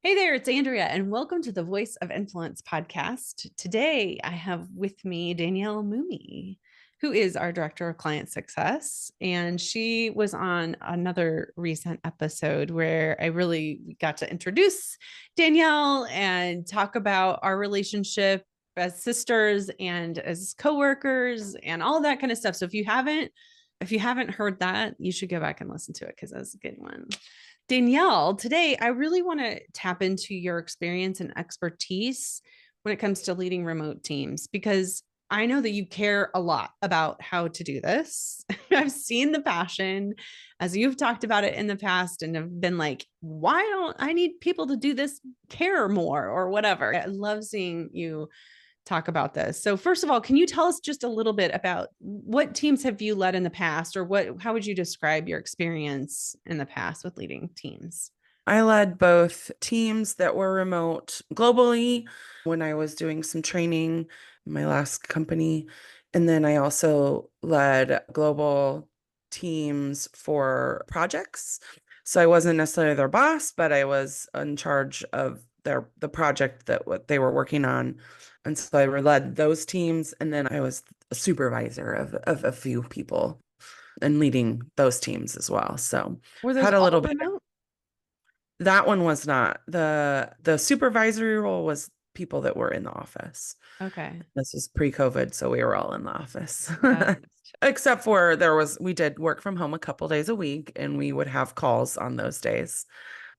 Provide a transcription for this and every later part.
Hey there, it's Andrea, and welcome to the Voice of Influence podcast. Today, I have with me Danielle Moomey, who is our Director of Client Success. And she was on another recent episode where I really got to introduce Danielle and talk about our relationship as sisters and as coworkers and all that kind of stuff. So if you haven't heard that, you should go back and listen to it because that's a good one. Danielle, today I really want to tap into your experience and expertise when it comes to leading remote teams because I know that you care a lot about how to do this. I've seen the passion as you've talked about it in the past and have been like, why don't I need people to do this care more or whatever? I love seeing you talk about this. So first of all, can you tell us just a little bit about what teams have you led in the past, or how would you describe your experience in the past with leading teams? I led both teams that were remote globally when I was doing some training in my last company. And then I also led global teams for projects. So I wasn't necessarily their boss, but I was in charge of the project that what they were working on. And so I led those teams. And then I was a supervisor of a few people and leading those teams as well. So Were those had a little all bit. remote? That one was not. The supervisory role was people that were in the office. Okay. This was pre-COVID, so we were all in the office. Got it. Except for we did work from home a couple days a week and we would have calls on those days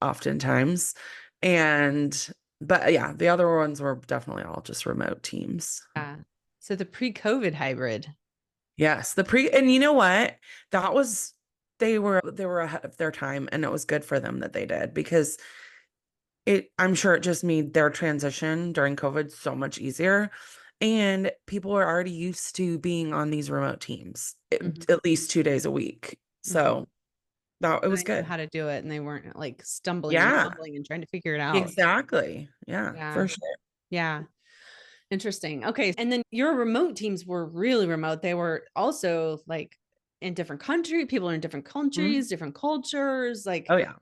oftentimes. And but yeah, the other ones were definitely all just remote teams. Yeah. So the pre-COVID hybrid. Yes, and you know what? That was they were ahead of their time and it was good for them that they did because I'm sure it just made their transition during COVID so much easier. And people are already used to being on these remote teams Mhm. at least 2 days a week. Mhm. So that it So was they knew good. how to do it and they weren't like stumbling and Yeah, fumbling and trying to figure it out. exactly. Yeah, Yeah. for sure. Yeah. Interesting. Okay. And then your remote teams were really remote. They were also like in different countries, people are in different Mhm. countries, different cultures, like Oh yeah.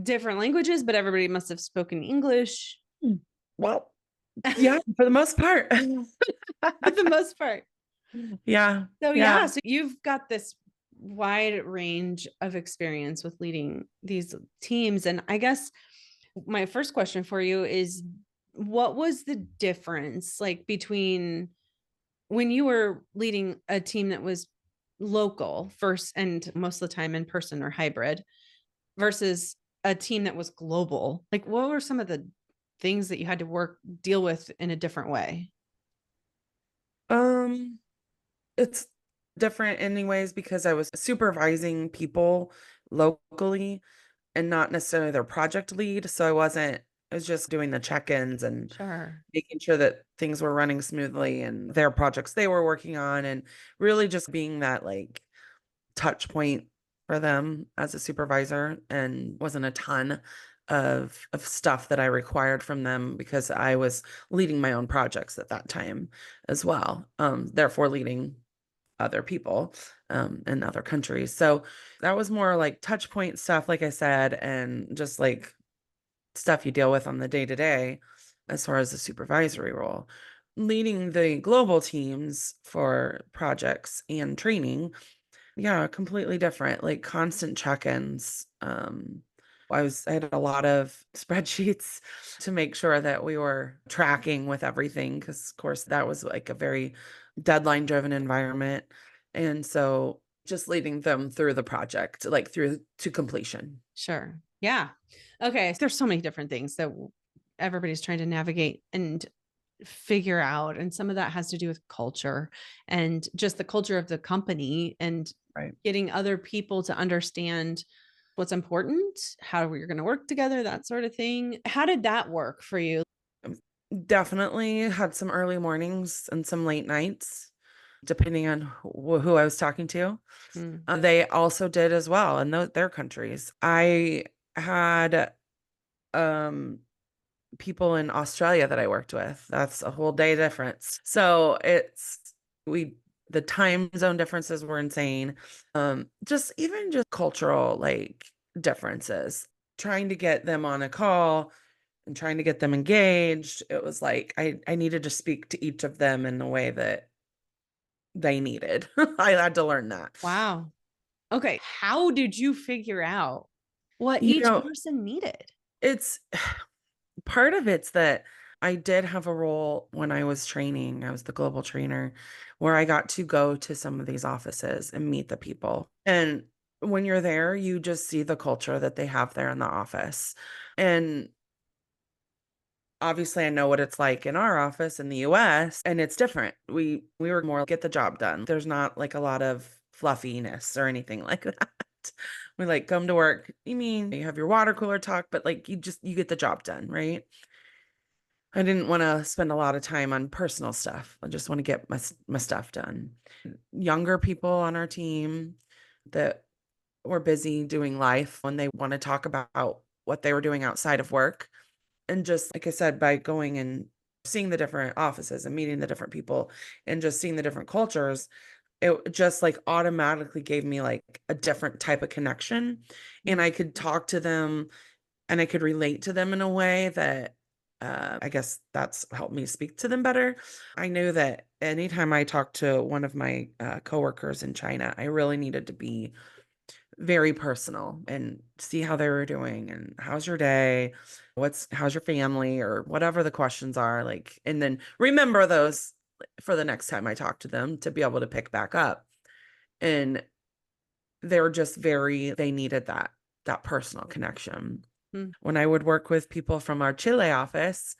different languages, but everybody must have spoken English Mm. Well, yeah, for the most part. for the most part. Yeah. So Yeah. yeah, so you've got this wide range of experience with leading these teams. And I guess my first question for you is what was the difference like between when you were leading a team that was local first and most of the time in person or hybrid versus a team that was global? Like what were some of the things that you had to deal with in a different way? Um, it's different anyways because I was supervising people locally and not necessarily their project lead. So I was just doing the check-ins and Sure. making sure that things were running smoothly and their projects they were working on and really just being that like touch point for them as a supervisor and wasn't a ton of stuff that I required from them because I was leading my own projects at that time as well. Therefore leading other people in other countries. So that was more like touch point stuff, like I said, and just like stuff you deal with on the day to day as far as the supervisory role. Leading the global teams for projects and training, yeah, completely different, like constant check-ins. I had a lot of spreadsheets to make sure that we were tracking with everything because of course that was like a very deadline driven environment. And so just leading them through the project, like through to completion. Sure. Yeah. Okay. There's so many different things that everybody's trying to navigate and figure out. And some of that has to do with culture and just the culture of the company and Right. getting other people to understand what's important, how we're going to work together, that sort of thing. How did that work for you? Um, Definitely had some early mornings and some late nights, depending on who I was talking to. Mm, They also did as well in their countries. I had um people in Australia that I worked with. That's a whole day difference. So we the time zone differences were insane. Just even just cultural like differences. trying to get them on a call and trying to get them engaged. It was like I needed to speak to each of them in the way that they needed. I had to learn that. Wow. Okay. How did you figure out what You each know, person needed? it's part of it's that I did have a role when I was training. I was the global trainer where I got to go to some of these offices and meet the people. And when you're there, you just see the culture that they have there in the office. And obviously I know what it's like in our office in the US, and it's different. We were more get the job done. There's not like a lot of fluffiness or anything like that. We like come to work. You mean you have your water cooler talk, but like you get the job done, right? I didn't want to spend a lot of time on personal stuff. I just want to get my stuff done. Younger people on our team that were busy doing life when they want to talk about what they were doing outside of work. And just like I said, by going and seeing the different offices and meeting the different people and just seeing the different cultures, it just like automatically gave me like a different type of connection. And I could talk to them and I could relate to them in a way that I guess that's helped me speak to them better. I knew that anytime I talked to one of my coworkers in China, I really needed to be very personal and see how they were doing and how's your day, how's your family, or whatever the questions are, like, and then remember those for the next time I talk to them to be able to pick back up. And they're just they needed that personal connection. Hmm. When I would work with people from our Chile office,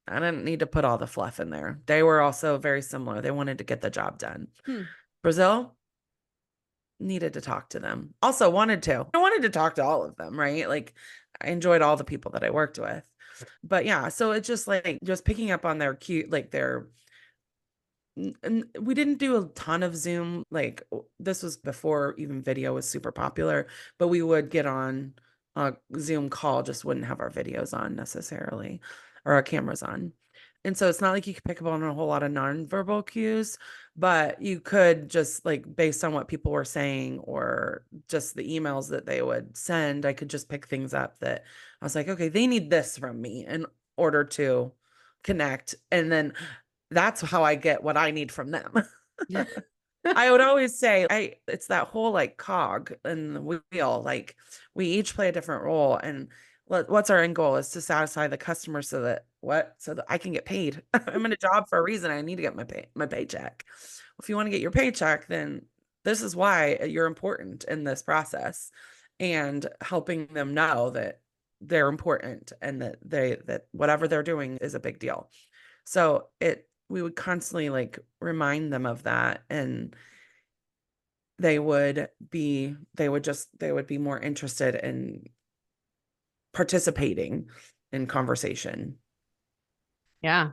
I didn't need to put all the fluff in there. They were also very similar. They wanted to get the job done. Hmm. Brazil, needed to talk to them. Also wanted to. I wanted to talk to all of them, right? Like I enjoyed all the people that I worked with. But yeah, so it's just like just picking up on their cute, like their and we didn't do a ton of Zoom. Like this was before even video was super popular, but we would get on a Zoom call, just wouldn't have our videos on necessarily or our cameras on. And so it's not like you could pick up on a whole lot of nonverbal cues, but you could just like based on what people were saying or just the emails that they would send, I could just pick things up that I was like, okay, they need this from me in order to connect. And then that's how I get what I need from them. I would always say it's that whole like cog in the wheel. Like we each play a different role, and what's our end goal is to satisfy the customer so that I can get paid. I'm in a job for a reason. I need to get my paycheck. If you want to get your paycheck, then this is why you're important in this process, and helping them know that they're important and that whatever they're doing is a big deal. So we would constantly like remind them of that, and they would be more interested in participating in conversation. Yeah.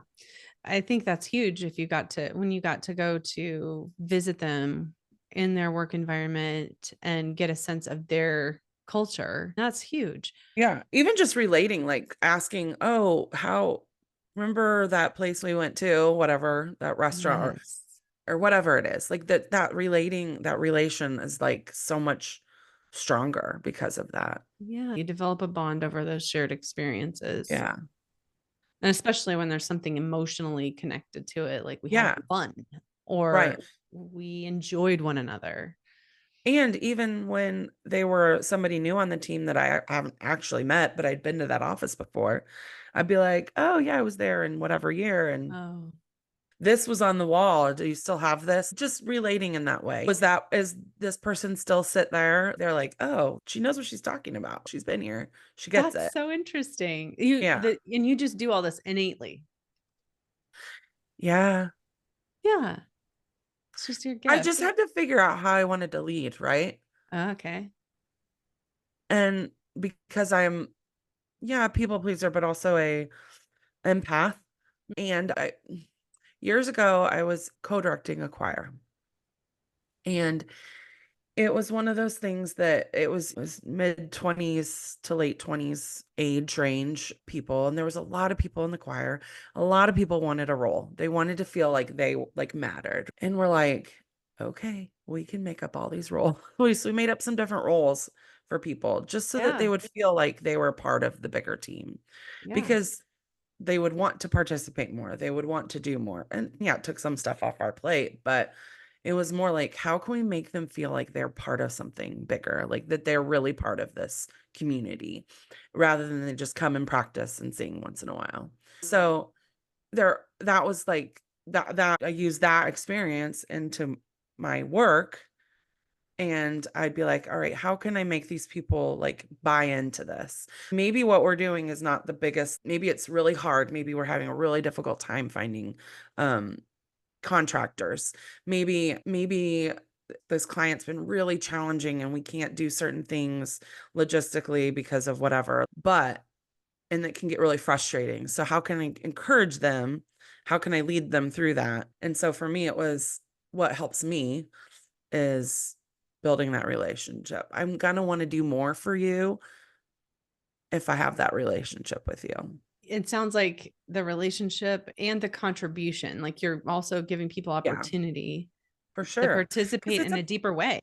I think that's huge if you got to when you got to go to visit them in their work environment and get a sense of their culture. That's huge. Yeah, even just relating, like asking, "Oh, how remember that place we went to, whatever, that restaurant Yes. or whatever it is." Like that relation is like so much stronger because of that. Yeah. You develop a bond over those shared experiences. Yeah. And especially when there's something emotionally connected to it, like we had Yeah, fun or right. we enjoyed one another. And even when they were somebody new on the team that I haven't actually met, but I'd been to that office before, I'd be like, "Oh yeah, I was there in whatever year and Oh, this was on the wall. Do you still have this?" Just relating in that way. Is this person still sit there? They're like, "Oh, she knows what she's talking about. She's been here. She gets that's it." so interesting. Yeah. And you just do all this innately. Yeah. Yeah. It's just your I gift. just had to figure out how I wanted to lead, right? Okay. And because I'm, yeah, a people pleaser, but also a empath. And years ago, I was co-directing a choir. And it was one of those things that it was mid 20s to late 20s age range people. And there was a lot of people in the choir. A lot of people wanted a role. They wanted to feel like they like mattered. And we're like, okay, we can make up all these roles. So we made up some different roles for people, just so that they Yeah. would feel like they were part of the bigger team, Yeah. because they would want to participate more. They would want to do more. And yeah, it took some stuff off our plate, but it was more like, how can we make them feel like they're part of something bigger, like that they're really part of this community, rather than they just come and practice and sing once in a while. So that was like that I used that experience into my work, and I'd be like, all right, how can I make these people like buy into this? Maybe what we're doing is not the biggest, maybe it's really hard. Maybe we're having a really difficult time finding um, contractors. Maybe this client's been really challenging and we can't do certain things logistically because of whatever, and it can get really frustrating. So how can I encourage them? How can I lead them through that? And so for me, it was, what helps me is building that relationship. I'm going to want to do more for you if I have that relationship with you. It sounds like the relationship and the contribution, like you're also giving people Yeah, opportunity for to sure. Because participate in a deeper way.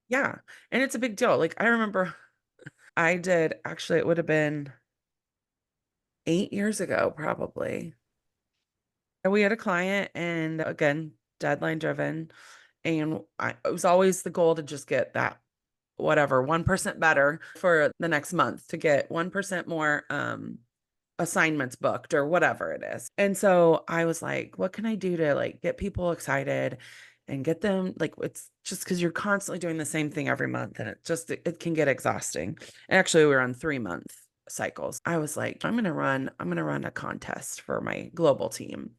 yeah. And it's a big deal. Like I remember I did, actually, it would have been 8 years ago, probably. And we had a client, and again, deadline driven. And it was always the goal to just get that whatever 1% better for the next month, to get 1% more assignments booked or whatever it is. And so I was like, what can I do to like get people excited and get them, like, it's just because you're constantly doing the same thing every month, and it can get exhausting. And actually we were on 3-month cycles. I was like, I'm gonna run a contest for my global team.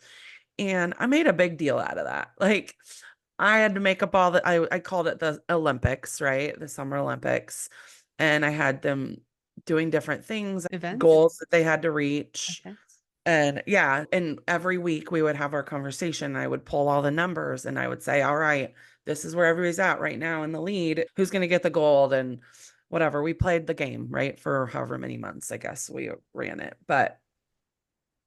And I made a big deal out of that. Like I had to make up all the, I called it the Olympics, right? The Summer Olympics. And I had them doing different things, Events. goals that they had to reach. Okay. And yeah, and every week we would have our conversation. I would pull all the numbers and I would say, all right, this is where everybody's at right now in the lead. Who's going to get the gold and whatever. We played the game, right? For however many months, I guess we ran it.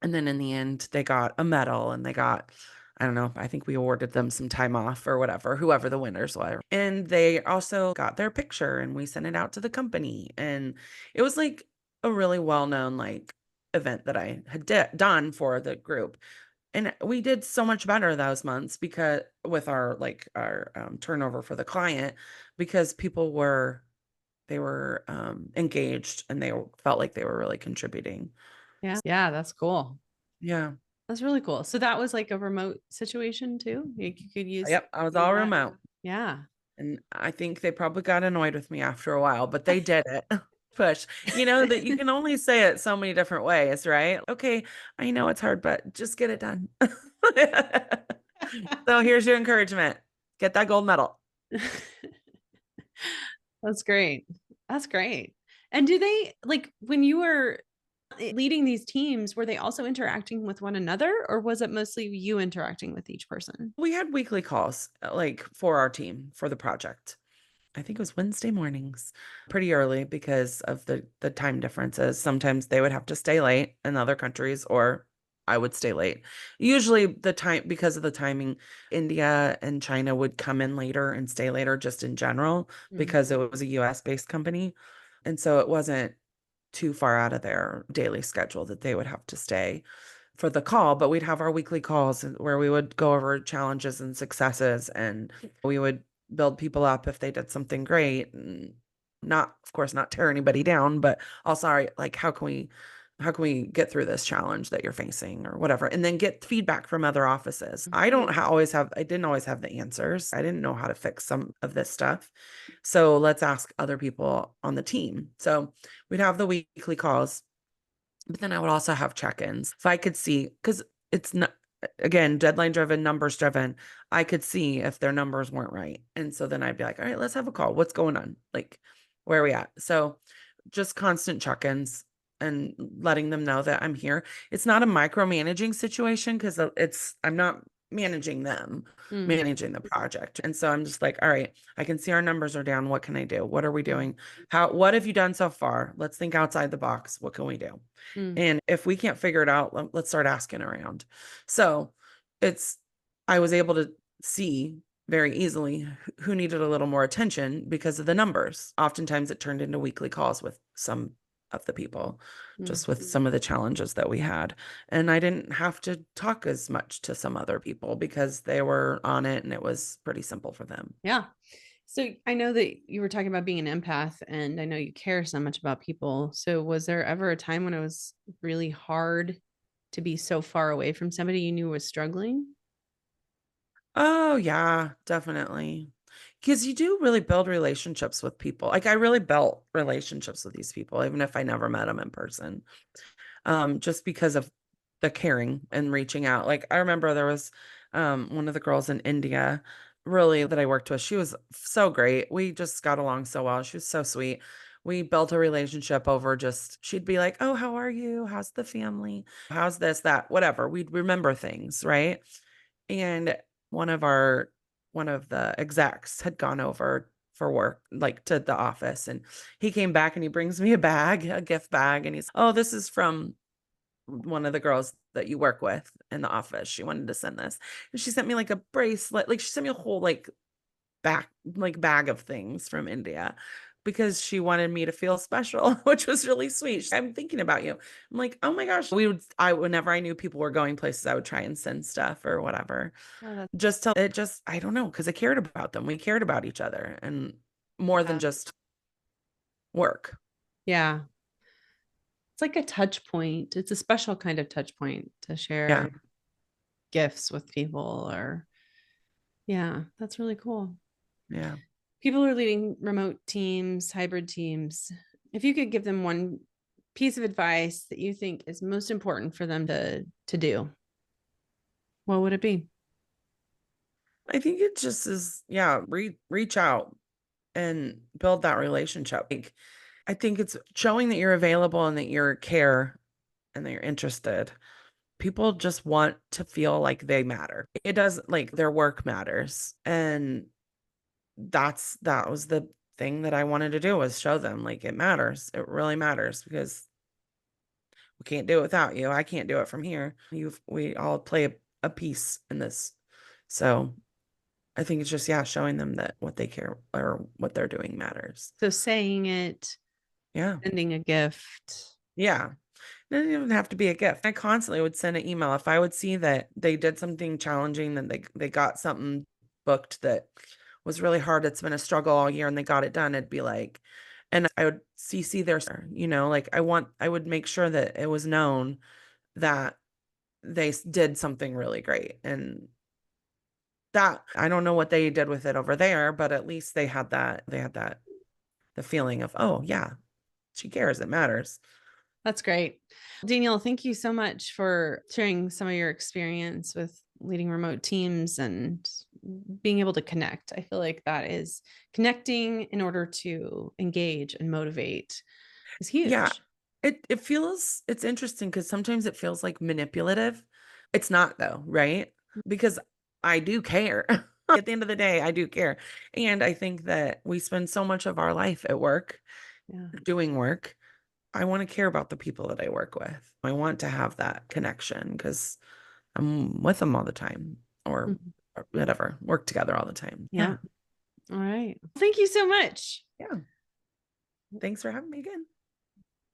And then in the end, they got a medal, and they got, I don't know, I think we awarded them some time off or whatever, whoever the winners were. And they also got their picture, and we sent it out to the company. And it was like a really well-known like event that I had done for the group. And we did so much better those months, because with our turnover for the client, because they were engaged, and they felt like they were really contributing. Yeah. Yeah. That's cool. Yeah. That's really cool. So that was like a remote situation too. You could Yep, I was use all that. remote. Yeah. And I think they probably got annoyed with me after a while, but they did it. Push. You know that you can only say it so many different ways, right? Okay, I know it's hard, but just get it done. So here's your encouragement. Get that gold medal. That's great. That's great. And do they like when you were leading these teams, were they also interacting with one another, or was it mostly you interacting with each person? We had weekly calls, like for our team for the project. I think it was Wednesday mornings, pretty early because of the time differences. Sometimes they would have to stay late in other countries, or I would stay late. Usually the time, because of the timing, India and China would come in later and stay later just in general, Mm. because it was a US based company. And so it wasn't too far out of their daily schedule that they would have to stay for the call. But we'd have our weekly calls where we would go over challenges and successes, and we would build people up if they did something great, and not, of course, not tear anybody down, but also, all right, like how can we get through this challenge that you're facing or whatever, and then get feedback from other offices. I didn't always have the answers. I didn't know how to fix some of this stuff. So let's ask other people on the team. So we'd have the weekly calls, but then I would also have check-ins. If I could see, because it's not, again, deadline driven, numbers driven, I could see if their numbers weren't right. And so then I'd be like, all right, let's have a call. What's going on? Like, where are we at? So just constant check-ins and letting them know that I'm here. It's not a micromanaging situation, because I'm not managing them, Mm. managing the project. And so I'm just like, all right, I can see our numbers are down. What can I do? What are we Mm. doing? What have you done so far? Let's think outside the box. What can we do? Mm. And if we can't figure it out, let's start asking around. So it's, I was able to see very easily who needed a little more attention because of the numbers. Oftentimes it turned into weekly calls with some of the people, Mm. just with some of the challenges that we had. And I didn't have to talk as much to some other people because they were on it and it was pretty simple for them. Yeah. So I know that you were talking about being an empath, and I know you care so much about people. So was there ever a time when it was really hard to be so far away from somebody you knew was struggling? Oh, yeah, definitely. Because you do really build relationships with people. Like I really built relationships with these people, even if I never met them in person. Just because of the caring and reaching out. Like I remember there was one of the girls in India really that I worked with. She was so great. We just got along so well. She was so sweet. We built a relationship over just she'd be like, "Oh, how are you? How's the family? How's this, that, whatever." We'd remember things, right? And one of the execs had gone over for work, like to the office, and he came back and he brings me a bag, a gift bag, and he's, "Oh, this is from one of the girls that you work with in the office. She wanted to send this." And she sent me like a bracelet, like she sent me a whole bag of things from India because she wanted me to feel special, which was really sweet. "I'm thinking about you." I'm like, "Oh my gosh." Whenever I knew people were going places, I would try and send stuff or whatever. Oh, that's Just to, it just, I don't know, because I cared about them. We cared about each other and more than yeah. just work. Yeah. It's like a touch point. It's a special kind of touch point to Yeah. share gifts with people or yeah, that's really cool. Yeah. People are leading remote teams, hybrid teams. If you could give them one piece of advice that you think is most important for them to do, what would it be? I think it just is, yeah, reach out and build that relationship. Like, I think it's showing that you're available and that you're care and that you're interested. People just want to feel like they matter. It does, like their work matters. And that was the thing that I wanted to do, was show them like it matters. It really matters because we can't do it without you. I can't do it from here. We all play a piece in this. So I think it's just, yeah, showing them that what they care or what they're doing matters. So saying it, Yeah. sending a gift. Yeah. It doesn't even have to be a gift. I constantly would send an email if I would see that they did something challenging, that they got something booked that was really hard. It's been a struggle all year and they got it done. It'd be like, and I would CC their, like I would make sure that it was known that they did something really great. And that, I don't know what they did with it over there, but at least they had that the feeling of, oh yeah, she cares, it matters. That's great. Danielle, thank you so much for sharing some of your experience with leading remote teams and being able to connect. I feel like that is connecting in order to engage and motivate is Yeah. huge. It's interesting because sometimes it feels like manipulative. It's not though, right? Because I do care. At the end of the day, I do care. And I think that we spend so much of our life at work, Yeah. doing work. I want to care about the people that I work with. I want to have that connection because I'm with them all the time, or, Mhm. or whatever, work together all the time. Yeah. Yeah. All right. Thank you so much. Yeah. Thanks for having me again.